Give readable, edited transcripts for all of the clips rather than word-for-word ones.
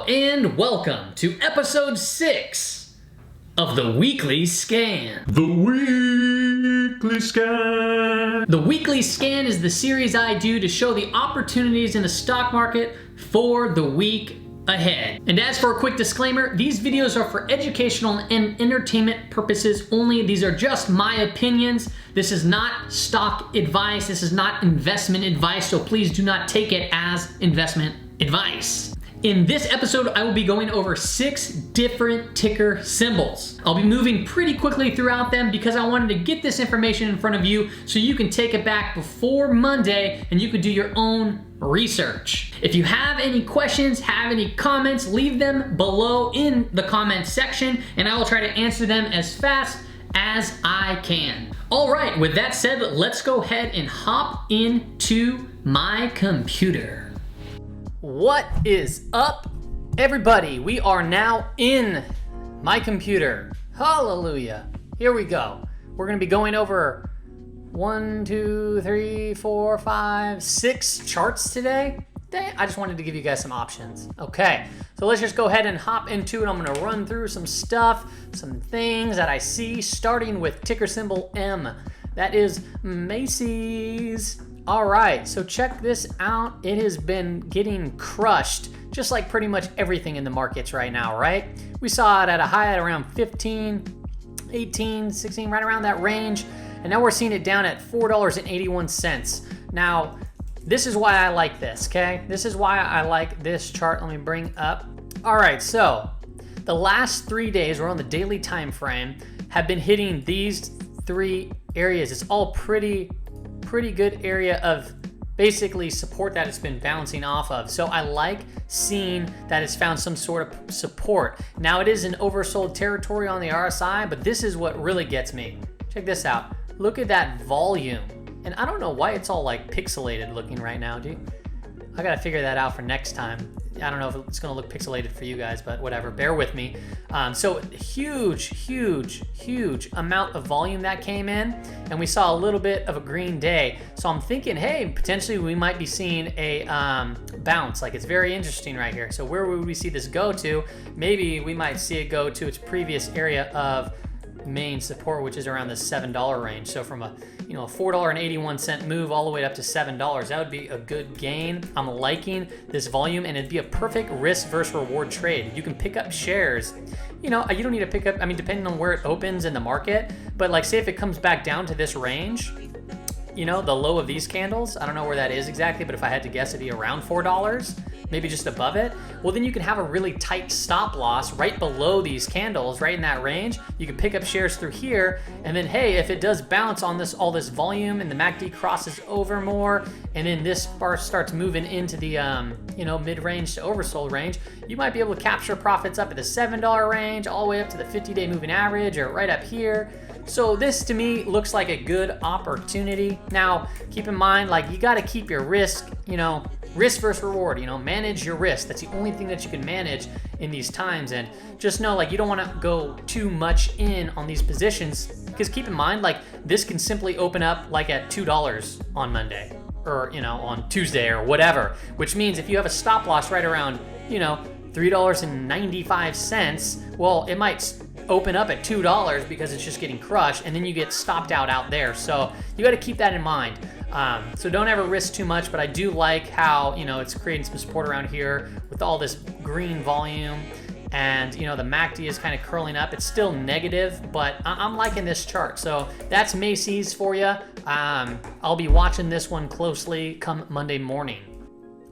and welcome to episode 6 of the Weekly Scan. The Weekly Scan. The Weekly Scan is the series I do to show the opportunities in the stock market for the week ahead. And as for a quick disclaimer, these videos are for educational and entertainment purposes only. These are just my opinions. This is not stock advice. This is not investment advice, so please do not take it as investment advice. In this episode, I will be going over 6 different ticker symbols. I'll be moving pretty quickly throughout them because I wanted to get this information in front of you so you can take it back before Monday and you can do your own research. If you have any questions, have any comments, leave them below in the comment section and I will try to answer them as fast as I can. All right, with that said, let's go ahead and hop into my computer. What is up, everybody? We are now in my computer. Hallelujah. Here we go. We're gonna be going over 1, 2, 3, 4, 5, 6 charts today. I just wanted to give you guys some options. Okay, so let's just go ahead and hop into it. I'm gonna run through some stuff, some things that I see, starting with ticker symbol M. That is Macy's. All right, so check this out. It has been getting crushed, just like pretty much everything in the markets right now, right? We saw it at a high at around 15, 18, 16, right around that range. And now we're seeing it down at $4.81. Now, this is why I like this, okay? This is why I like this chart. Let me bring up. All right, so the last 3 days, we're on the daily time frame, have been hitting these 3 areas. It's all pretty good area of basically support that it's been bouncing off of. So I like seeing that it's found some sort of support. Now it is an oversold territory on the RSI, but this is what really gets me. Check this out. Look at that volume. And I don't know why it's all like pixelated looking right now, dude. I gotta figure that out for next time. I don't know if it's gonna look pixelated for you guys, but whatever, bear with me. So huge amount of volume that came in, and we saw a little bit of a green day. So I'm thinking, hey, potentially we might be seeing a bounce. Like, it's very interesting right here. So where would we see this go to? Maybe we might see it go to its previous area of main support, which is around the $7 range. So from a $4.81 move all the way up to $7, that would be a good gain. I'm liking this volume, and it'd be a perfect risk versus reward trade. You can pick up shares. You don't need to pick up, depending on where it opens in the market, but like, say if it comes back down to this range, the low of these candles, I don't know where that is exactly, but if I had to guess, it'd be around $4, maybe just above it. Well, then you can have a really tight stop loss right below these candles, right in that range. You can pick up shares through here, and then, hey, if it does bounce on all this volume and the MACD crosses over more, and then this bar starts moving into the mid-range to oversold range, you might be able to capture profits up at the $7 range, all the way up to the 50-day moving average, or right up here. So this to me looks like a good opportunity. Now, keep in mind, like, you gotta keep your risk, risk versus reward, manage your risk. That's the only thing that you can manage in these times. And just know, like, you don't wanna go too much in on these positions, because keep in mind, like, this can simply open up like at $2 on Monday, or, on Tuesday or whatever, which means if you have a stop loss right around, $3.95, well, it might open up at $2 because it's just getting crushed, and then you get stopped out there. So you got to keep that in mind. So don't ever risk too much, but I do like how, it's creating some support around here with all this green volume, and the MACD is kind of curling up. It's still negative, but I'm liking this chart. So that's Macy's for you. I'll be watching this one closely come Monday morning.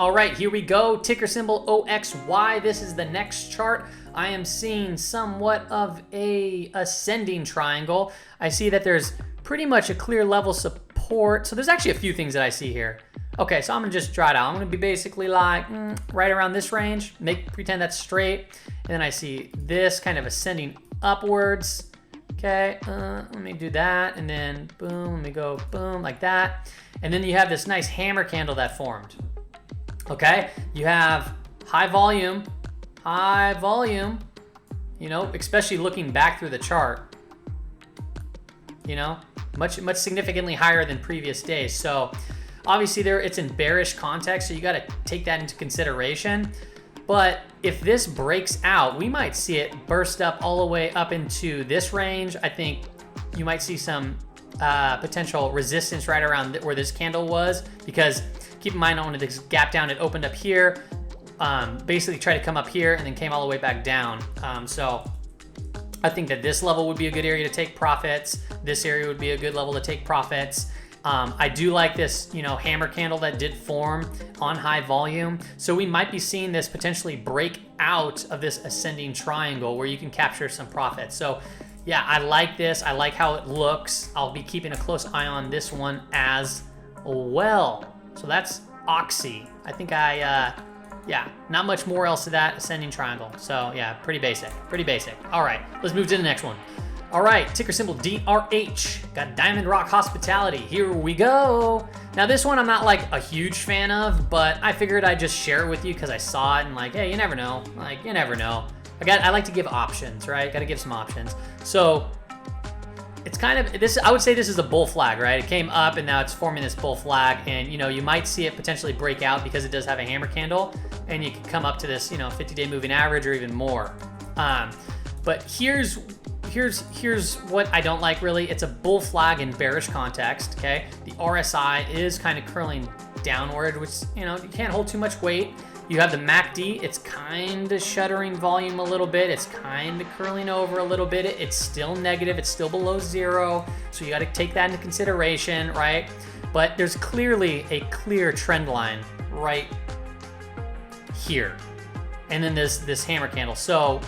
All right, here we go. Ticker symbol OXY. This is the next chart. I am seeing somewhat of a ascending triangle. I see that there's pretty much a clear level support. So there's actually a few things that I see here. Okay, so I'm gonna just draw it out. I'm gonna be basically like right around this range, pretend that's straight. And then I see this kind of ascending upwards. Okay, let me do that. And then boom, let me go boom, like that. And then you have this nice hammer candle that formed. Okay, you have high volume, especially looking back through the chart, much significantly higher than previous days. So obviously it's in bearish context, so you got to take that into consideration. But if this breaks out, we might see it burst up all the way up into this range. I think you might see some potential resistance right around where this candle was, because keep in mind, on this gap down, it opened up here, basically tried to come up here and then came all the way back down. So I think that this level would be a good area to take profits. This area would be a good level to take profits. I do like this, hammer candle that did form on high volume. So we might be seeing this potentially break out of this ascending triangle where you can capture some profits. So yeah, I like this. I like how it looks. I'll be keeping a close eye on this one as well. So that's Oxy. I think yeah, not much more else to that ascending triangle. So yeah, pretty basic. All right, let's move to the next one. All right, ticker symbol DRH. Got Diamond Rock Hospitality. Here we go. Now this one I'm not like a huge fan of, but I figured I'd just share it with you because I saw it and like, hey, you never know. I like to give options, right? Got to give some options. So it's kind of this. I would say this is a bull flag, right? It came up and now it's forming this bull flag, and you might see it potentially break out because it does have a hammer candle, and you can come up to this 50-day moving average or even more. But here's what I don't like really. It's a bull flag in bearish context. Okay, the RSI is kind of curling downward, which you can't hold too much weight. You have the MACD, it's kind of shuttering volume a little bit. It's kind of curling over a little bit. It's still negative, it's still below zero. So you got to take that into consideration, right? But there's clearly a clear trend line right here. And then this hammer candle. So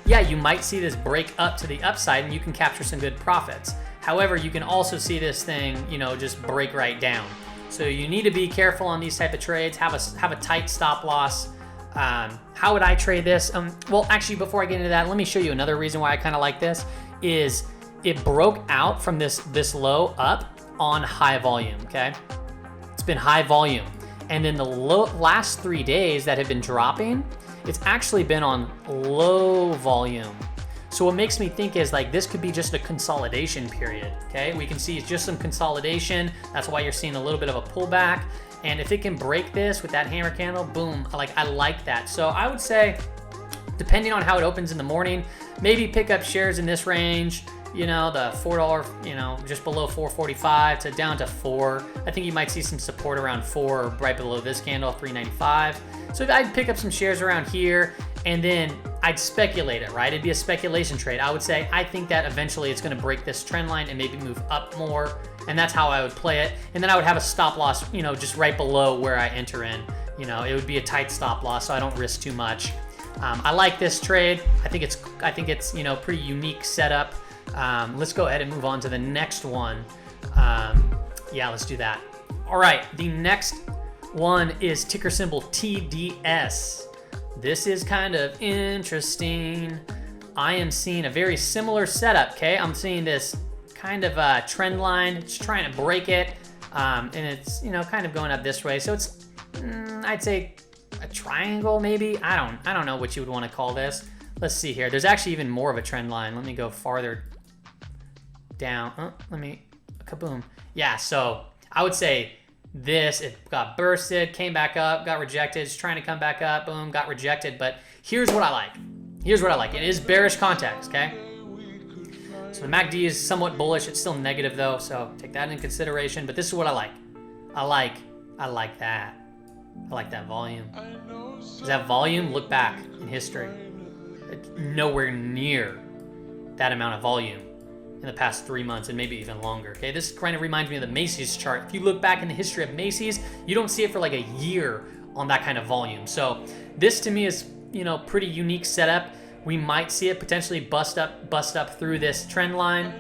yeah, you might see this break up to the upside and you can capture some good profits. However, you can also see this thing, just break right down. So you need to be careful on these type of trades. Have a tight stop loss. How would I trade this? Well, actually, before I get into that, let me show you another reason why I kind of like this. Is it broke out from this low up on high volume. Okay, it's been high volume, and then the last 3 days that have been dropping, it's actually been on low volume. So what makes me think is like this could be just a consolidation period, okay? We can see it's just some consolidation. That's why you're seeing a little bit of a pullback. And if it can break this with that hammer candle, boom, I like that. So I would say, depending on how it opens in the morning, maybe pick up shares in this range, the $4, just below $4.45 to down to $4. I think you might see some support around $4 right below this candle, $3.95. So I'd pick up some shares around here, and then I'd speculate it, right? It'd be a speculation trade. I would say, I think that eventually it's gonna break this trend line and maybe move up more, and that's how I would play it. And then I would have a stop loss, just right below where I enter in. It would be a tight stop loss, so I don't risk too much. I like this trade. I think it's pretty unique setup. Let's go ahead and move on to the next one. Yeah, let's do that. All right, the next one is ticker symbol TDS. This is kind of interesting. I am seeing a very similar setup, okay? I'm seeing this kind of trend line. It's trying to break it, and it's, kind of going up this way. So it's, I'd say a triangle maybe. I don't know what you would want to call this. Let's see here. There's actually even more of a trend line. Let me go farther down. Kaboom. Yeah, so I would say it got bursted, came back up, got rejected, it's trying to come back up, boom, got rejected. But here's what I like. It is bearish context, okay? So the MACD is somewhat bullish. It's still negative though, so take that into consideration. But this is what I like. I like that. I like that volume. Does that volume, look back in history, it's nowhere near that amount of volume in the past 3 months, and maybe even longer. Okay, this kind of reminds me of the Macy's chart. If you look back in the history of Macy's, you don't see it for like a year on that kind of volume. So this to me is, pretty unique setup. We might see it potentially bust up through this trend line.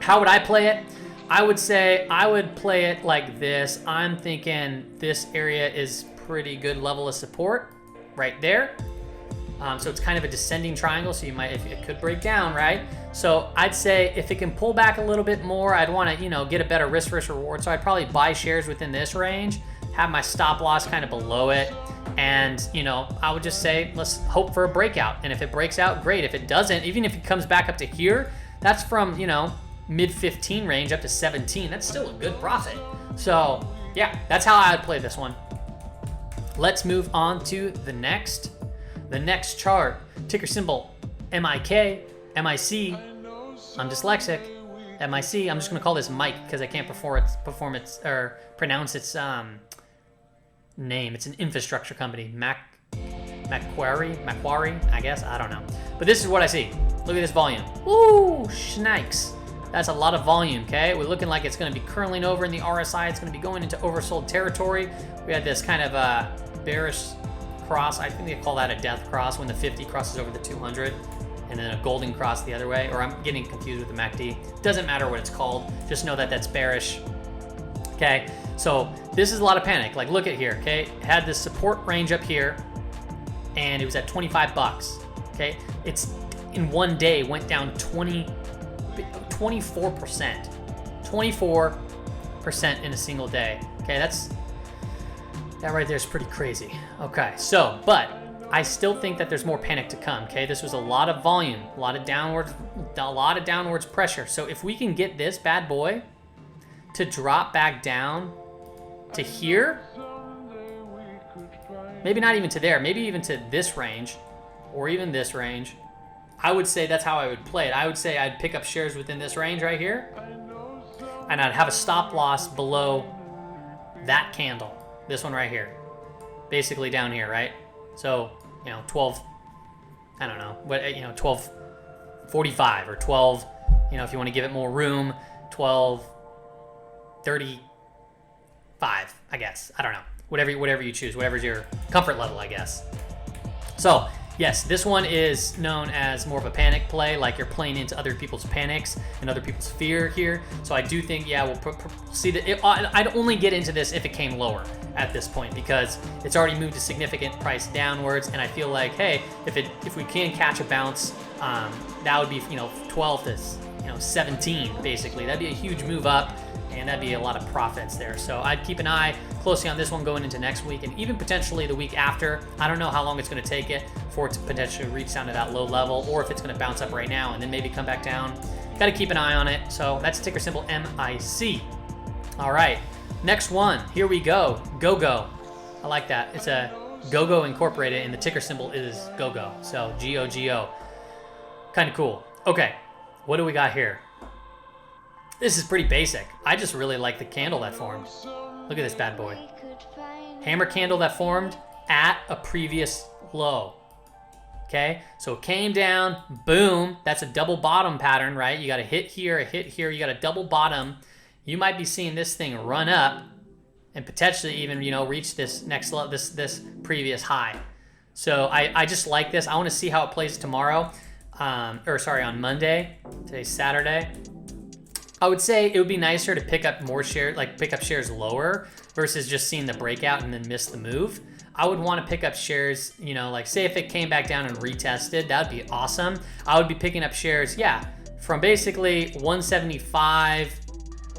How would I play it? I would say I would play it like this. I'm thinking this area is pretty good level of support right there. So it's kind of a descending triangle, so it could break down, right? So I'd say if it can pull back a little bit more, I'd want to, get a better risk versus reward. So I'd probably buy shares within this range, have my stop loss kind of below it, and I would just say let's hope for a breakout. And if it breaks out, great. If it doesn't, even if it comes back up to here, that's from mid 15 range up to 17. That's still a good profit. So yeah, that's how I would play this one. let's move on to the next chart. Ticker symbol MIK, MIC. I'm dyslexic. MIC. I'm just gonna call this Mike because I can't pronounce its name. It's an infrastructure company. Macquarie, I guess. I don't know. But this is what I see. Look at this volume. Woo, schnikes. That's a lot of volume, okay? We're looking like it's gonna be curling over in the RSI. It's gonna be going into oversold territory. We had this kind of bearish cross. I think they call that a death cross when the 50 crosses over the 200, and then a golden cross the other way, or I'm getting confused with the MACD. Doesn't matter what it's called. Just know that that's bearish, okay? So this is a lot of panic. Like, look at here, okay? It had this support range up here, and it was at 25 bucks, okay? It's in one day went down 24%. 24% in a single day. Okay, that right there is pretty crazy. Okay, so, but I still think that there's more panic to come, okay? This was a lot of volume, a lot of downwards pressure. So if we can get this bad boy to drop back down to here, maybe not even to there, maybe even to this range, or even this range, I would say that's how I would play it. I would say I'd pick up shares within this range right here, and I'd have a stop loss below that candle, this one right here, basically down here, right? So, 12, I don't know, what, 12.45 or 12, if you want to give it more room, 12.35, I guess. I don't know. Whatever you choose, whatever's your comfort level, I guess. So, yes, this one is known as more of a panic play, like you're playing into other people's panics and other people's fear here. So I do think, yeah, we'll see that. I'd only get into this if it came lower at this point because it's already moved a significant price downwards, and I feel like, hey, if we can catch a bounce, that would be 12 to 17 basically. That'd be a huge move up, and that'd be a lot of profits there. So I'd keep an eye closely on this one going into next week and even potentially the week after. I don't know how long it's going to take it for it to potentially reach down to that low level, or if it's going to bounce up right now and then maybe come back down. Got to keep an eye on it. So that's ticker symbol MIC. All right, next one. Here we go. GOGO. I like that. It's a GOGO Incorporated, and the ticker symbol is GOGO. So GOGO. Kind of cool. Okay, what do we got here? This is pretty basic. I just really like the candle that formed. Look at this bad boy. Hammer candle that formed at a previous low. Okay, so it came down, boom. That's a double bottom pattern, right? You got a hit here, you got a double bottom. You might be seeing this thing run up and potentially even, reach this next level, this previous high. So I just like this. I want to see how it plays tomorrow, on Monday. Today's Saturday. I would say it would be nicer to pick up more shares, like pick up shares lower versus just seeing the breakout and then miss the move. I would want to pick up shares, like say if it came back down and retested, that would be awesome. I would be picking up shares, from basically 175,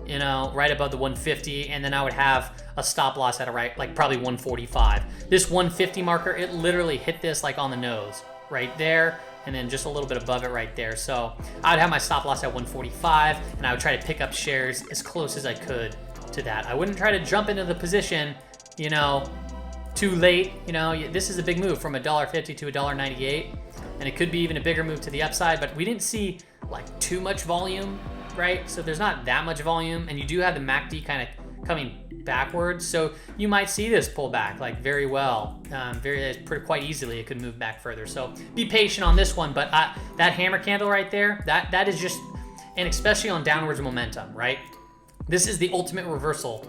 right above the 150, and then I would have a stop loss at probably 145. This 150 marker, it literally hit this like on the nose right there, and then just a little bit above it right there. So I would have my stop loss at 145, and I would try to pick up shares as close as I could to that. I wouldn't try to jump into the position, too late. This is a big move from $1.50 to $1.98, and it could be even a bigger move to the upside, but we didn't see like too much volume, right? So there's not that much volume, and you do have the MACD kind of coming backwards, so you might see this pull back like very well, quite easily. It could move back further, so be patient on this one. But that hammer candle right there, that is just, and especially on downwards momentum, right? This is the ultimate reversal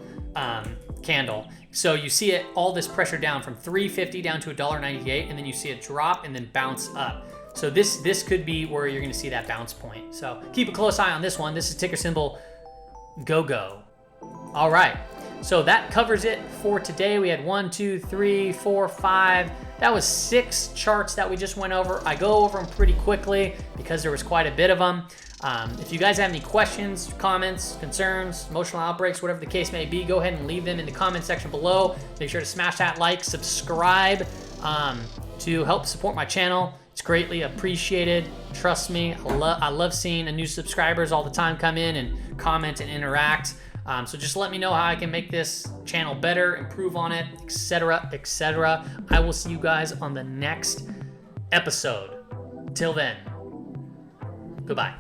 candle. So you see it, all this pressure down from $3.50 down to $1.98, and then you see it drop and then bounce up. So this could be where you're going to see that bounce point. So keep a close eye on this one. This is ticker symbol GOGO. All right, so that covers it for today. We had 1, 2, 3, 4, 5. That was 6 charts that we just went over. I go over them pretty quickly because there was quite a bit of them. If you guys have any questions, comments, concerns, emotional outbreaks, whatever the case may be, go ahead and leave them in the comment section below. Make sure to smash that like, subscribe to help support my channel. It's greatly appreciated. Trust me, I love seeing new subscribers all the time come in and comment and interact. So just let me know how I can make this channel better, improve on it, etc., etc. I will see you guys on the next episode. Till then, goodbye.